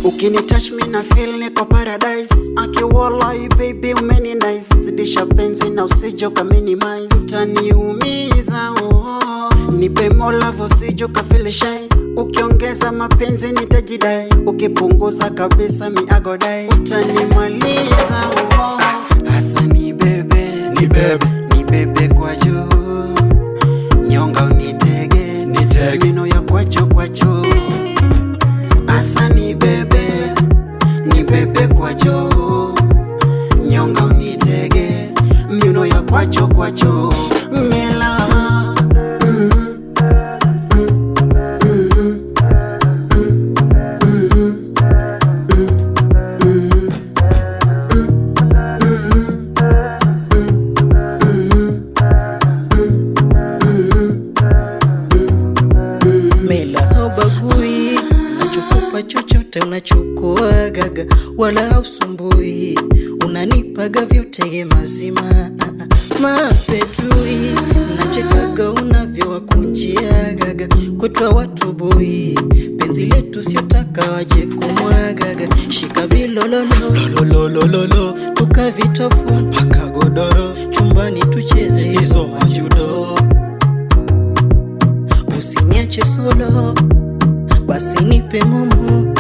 Ukini touch me na feel niko paradise. Aki wallahi baby umeni nice. Zidisha penzi na usijoka minimize. Utaniumiza nipe more love usijoka feel shy. Ukiongeza mapenzi nitajidai. Ukipunguza kabisa mi agodai. Utanimaliza hasa ni bebe. Ni bebe. Ni bebe kwa juu. Nyonga unitege. Nitege. Mino ya kwacho kwacho. Asa ni bebe kwa juu. Nyonga unitege. Mino ya kwacho kwacho. Mela Mela haubagui, unachokupa chochote unachukua gaga, wala usumbui, unanipaga vyote mazima. Mapetui, nachekaga unavyo wakunjia gaga, kwetu watu boi, penzi letu siotaka waje kumwagaga. Shika vilololo, tukavitofuna paka godoro, chumbani tucheze hizo majudo. Usiniache solo, basi nipe momo,